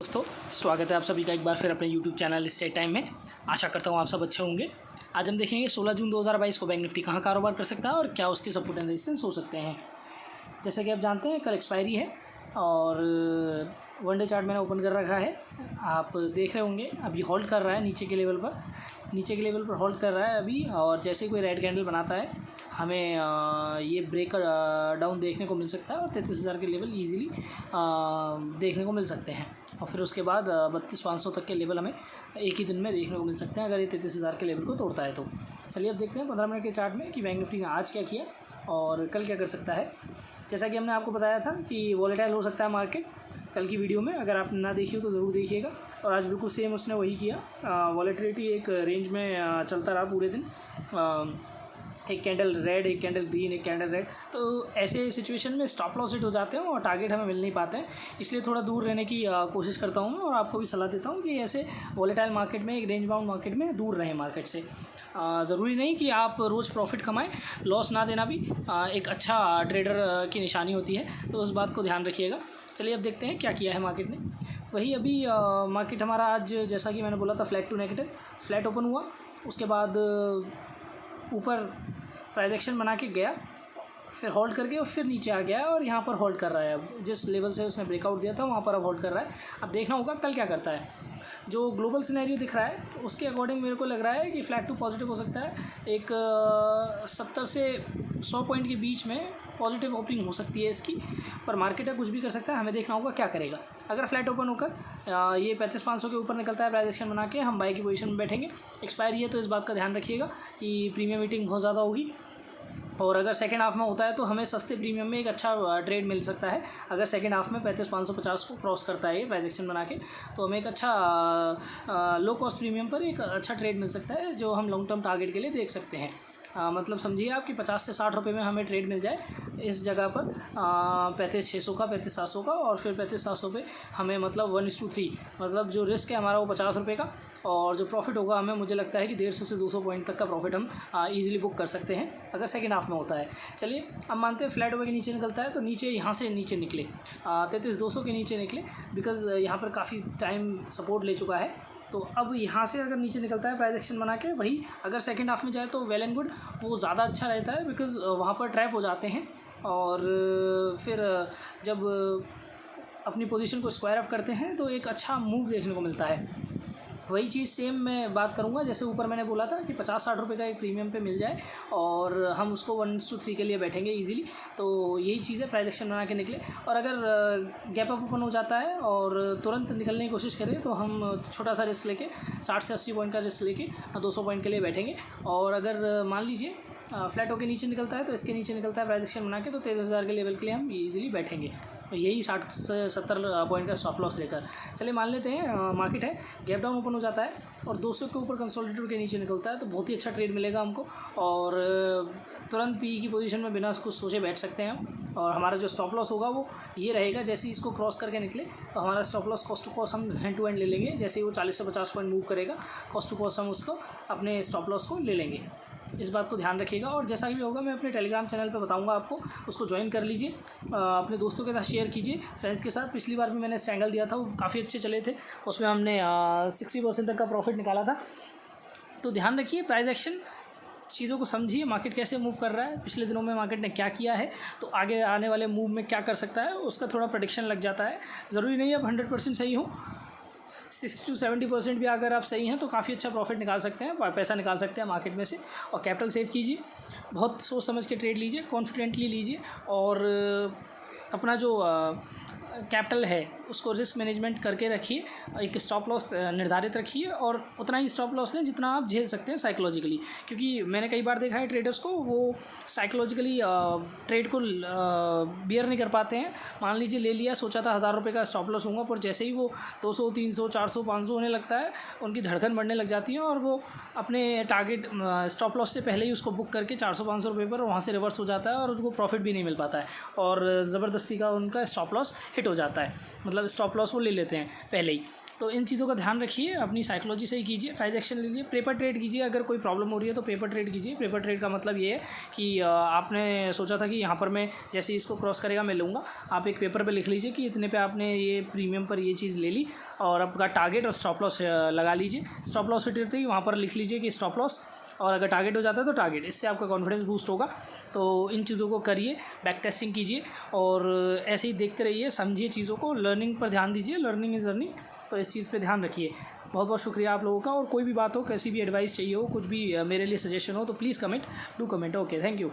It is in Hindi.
दोस्तों, स्वागत है आप सभी का एक बार फिर अपने YouTube चैनल स्टेट टाइम में। आशा करता हूँ आप सब अच्छे होंगे। आज हम देखेंगे 16 जून 2022 को बैंक निफ्टी कहाँ कारोबार कर सकता है और क्या उसके सपोर्ट एंड रेजिस्टेंस हो सकते हैं। जैसा कि आप जानते हैं, कल एक्सपायरी है और वनडे चार्ट मैंने ओपन कर रखा है। आप देख रहे होंगे अभी होल्ड कर रहा है नीचे के लेवल पर होल्ड कर रहा है अभी। और जैसे ही कोई रेड कैंडल बनाता है हमें ये ब्रेक डाउन देखने को मिल सकता है और 33,000 के लेवल इजीली देखने को मिल सकते हैं। और फिर उसके बाद 32,500 तक के लेवल हमें एक ही दिन में देखने को मिल सकते हैं अगर ये 33,000 के लेवल को तोड़ता है तो। चलिए अब देखते हैं 15 मिनट के चार्ट में कि बैंक निफ्टी ने आज क्या किया और कल क्या कर सकता है। जैसा कि हमने आपको बताया था कि वॉलेटाइल हो सकता है मार्केट कल की वीडियो में, अगर आप ना देखिए तो ज़रूर देखिएगा। और आज बिल्कुल सेम उसने वही किया। वॉलेटिलिटी एक रेंज में चलता रहा पूरे दिन। एक कैंडल रेड, एक कैंडल ग्रीन, एक कैंडल रेड। तो ऐसे सिचुएशन में स्टॉप लॉस हिट हो जाते हैं और टारगेट हमें मिल नहीं पाते हैं। इसलिए थोड़ा दूर रहने की कोशिश करता हूँ मैं और आपको भी सलाह देता हूँ कि ऐसे वॉलेटाइल मार्केट में, एक रेंज बाउंड मार्केट में दूर रहें मार्केट से। ज़रूरी नहीं कि आप रोज़ प्रॉफिट कमाएं, लॉस ना देना भी एक अच्छा ट्रेडर की निशानी होती है, तो उस बात को ध्यान रखिएगा। चलिए अब देखते हैं क्या किया है मार्केट ने। वही अभी मार्केट हमारा आज, जैसा कि मैंने बोला था, flat to negative, flat open हुआ। उसके बाद ऊपर प्राइस एक्शन बना के गया, फिर होल्ड करके और फिर नीचे आ गया और यहाँ पर होल्ड कर रहा है। अब जिस लेवल से उसने ब्रेकआउट दिया था वहाँ पर अब होल्ड कर रहा है। अब देखना होगा कल क्या करता है। जो ग्लोबल सिनेरियो दिख रहा है उसके अकॉर्डिंग मेरे को लग रहा है कि फ्लैट टू पॉजिटिव हो सकता है। एक 70 से 100 पॉइंट के बीच में पॉजिटिव ओपनिंग हो सकती है इसकी, पर मार्केट कुछ भी कर सकता है। हमें देखना होगा क्या करेगा। अगर फ्लैट ओपन होकर ये 35,500 के ऊपर निकलता है, प्राइस एक्शन बना के हम बाई की पोजीशन में बैठेंगे। एक्सपायरी है तो इस बात का ध्यान रखिएगा कि प्रीमियम मीटिंग बहुत ज़्यादा होगी। और अगर सेकेंड हाफ में होता है तो हमें सस्ते प्रीमियम में एक अच्छा ट्रेड मिल सकता है। अगर सेकेंड हाफ में 35,550 को क्रॉस करता है ये प्राइस एक्शन बना के, तो हमें एक अच्छा लो कॉस्ट प्रीमियम पर एक अच्छा ट्रेड मिल सकता है जो हम लॉन्ग टर्म टारगेट के लिए देख सकते हैं। मतलब समझिए आप कि 50 से 60 रुपये में हमें ट्रेड मिल जाए इस जगह पर 35,600 का, 35,700 का, और फिर 35,700 पे हमें मतलब 1:3, मतलब जो रिस्क है हमारा वो 50 रुपये का, और जो प्रॉफिट होगा हमें, मुझे लगता है कि 150 से 200 पॉइंट तक का प्रॉफिट हम ईजिली बुक कर सकते हैं अगर सेकेंड हाफ में होता है। चलिए अब मानते हैं फ्लैट ओवर के नीचे निकलता है तो नीचे, यहाँ से नीचे निकले 33,200 के नीचे निकले, बिकॉज़ यहाँ पर काफ़ी टाइम सपोर्ट ले चुका है। तो अब यहाँ से अगर नीचे निकलता है प्राइस एक्शन बना के, वही अगर सेकंड हाफ में जाए तो वेल एंड गुड, वो ज़्यादा अच्छा रहता है, बिकॉज़ वहाँ पर ट्रैप हो जाते हैं और फिर जब अपनी पोजीशन को स्क्वायर अप करते हैं तो एक अच्छा मूव देखने को मिलता है। वही चीज़ सेम मैं बात करूँगा जैसे ऊपर मैंने बोला था कि 50-60 रुपये का एक प्रीमियम पे मिल जाए और हम उसको 1:3 के लिए बैठेंगे इजीली। तो यही चीज़ है, प्राइस एक्शन बना के निकले। और अगर गैप अप ओपन हो जाता है और तुरंत निकलने की कोशिश करें तो हम छोटा सा रिस्क लेके 60 से 80 पॉइंट का रिस्क लेके 200 पॉइंट के लिए बैठेंगे। और अगर मान लीजिए फ्लैट होके नीचे निकलता है तो इसके नीचे निकलता है प्राइस एक्शन बना के, तो 23,000 के लेवल के लिए हम इजीली बैठेंगे। तो यही 60 से 70 पॉइंट का स्टॉप लॉस लेकर। चलिए मान लेते हैं मार्केट है, गैप डाउन ओपन हो जाता है और 200 के ऊपर कंसोलिडेटर के नीचे निकलता है तो बहुत ही अच्छा ट्रेड मिलेगा हमको और तुरंत पी की पोजीशन में बिना कुछ सोचे बैठ सकते हैं हम। और हमारा जो स्टॉप लॉस होगा वो ये रहेगा, जैसे ही इसको क्रॉस करके निकले तो हमारा stop loss cost to cost हम हैंड टू हैंड ले लेंगे। जैसे ही वो 40 से 50 पॉइंट मूव करेगा, कॉस्ट टू कॉस्ट हम उसको अपने स्टॉप लॉस को ले लेंगे। इस बात को ध्यान रखिएगा। और जैसा भी होगा मैं अपने टेलीग्राम चैनल पे बताऊंगा आपको, उसको ज्वाइन कर लीजिए, अपने दोस्तों के साथ शेयर कीजिए, फ्रेंड्स के साथ। पिछली बार भी मैंने स्ट्रैंगल दिया था, वो काफ़ी अच्छे चले थे, उसमें हमने 60% तक का प्रॉफिट निकाला था। तो ध्यान रखिए, प्राइस एक्शन, चीज़ों को समझिए, मार्केट कैसे मूव कर रहा है, पिछले दिनों में मार्केट ने क्या किया है, तो आगे आने वाले मूव में क्या कर सकता है उसका थोड़ा प्रेडिक्शन लग जाता है। ज़रूरी नहीं है अब 100% सही हो, 60 to 70% भी अगर आप सही हैं तो काफ़ी अच्छा प्रॉफिट निकाल सकते हैं, पैसा निकाल सकते हैं मार्केट में से। और कैपिटल सेव कीजिए, बहुत सोच समझ के ट्रेड लीजिए, कॉन्फिडेंटली लीजिए और अपना जो कैपिटल है उसको रिस्क मैनेजमेंट करके रखिए। एक स्टॉप लॉस निर्धारित रखिए और उतना ही स्टॉप लॉस लें जितना आप झेल सकते हैं साइकोलॉजिकली, क्योंकि मैंने कई बार देखा है ट्रेडर्स को, वो साइकोलॉजिकली ट्रेड को बियर नहीं कर पाते हैं। मान लीजिए ले लिया, सोचा था 1000 रुपये का स्टॉप लॉस होगा, पर जैसे ही वो 200, 300, 400, 500 होने लगता है, उनकी धड़कन बढ़ने लग जाती है और वो अपने टारगेट स्टॉप लॉस से पहले ही उसको बुक करके 400-500 रुपये पर वहाँ से रिवर्स हो जाता है और उनको प्रॉफिट भी नहीं मिल पाता है और ज़बरदस्ती का उनका स्टॉप लॉस हिट हो जाता है, मतलब स्टॉप लॉस वो ले लेते हैं पहले ही। तो इन चीज़ों का ध्यान रखिए, अपनी साइकोलॉजी से ही कीजिए, प्राइस एक्शन लीजिए, पेपर ट्रेड कीजिए। अगर कोई प्रॉब्लम हो रही है तो पेपर ट्रेड कीजिए। पेपर ट्रेड का मतलब ये है कि आपने सोचा था कि यहाँ पर मैं जैसे इसको क्रॉस करेगा मैं लूँगा, आप एक पेपर पे लिख लीजिए कि इतने पे आपने ये प्रीमियम पर ये चीज़ ले ली और आपका टारगेट और स्टॉप लॉस लगा लीजिए। स्टॉप लॉस हिटते ही वहाँ पर लिख लीजिए कि स्टॉप लॉस, और अगर टारगेट हो जाता है तो टारगेट। इससे आपका कॉन्फिडेंस बूस्ट होगा। तो इन चीज़ों को करिए, बैक टेस्टिंग कीजिए और ऐसे ही देखते रहिए, समझिए चीज़ों को, लर्निंग पर ध्यान दीजिए। लर्निंग इज़ अर्निंग, तो इस चीज़ पे ध्यान रखिए। बहुत बहुत शुक्रिया आप लोगों का। और कोई भी बात हो, कैसी भी एडवाइस चाहिए हो, कुछ भी मेरे लिए सजेशन हो तो please comment, do comment. Okay, thank you.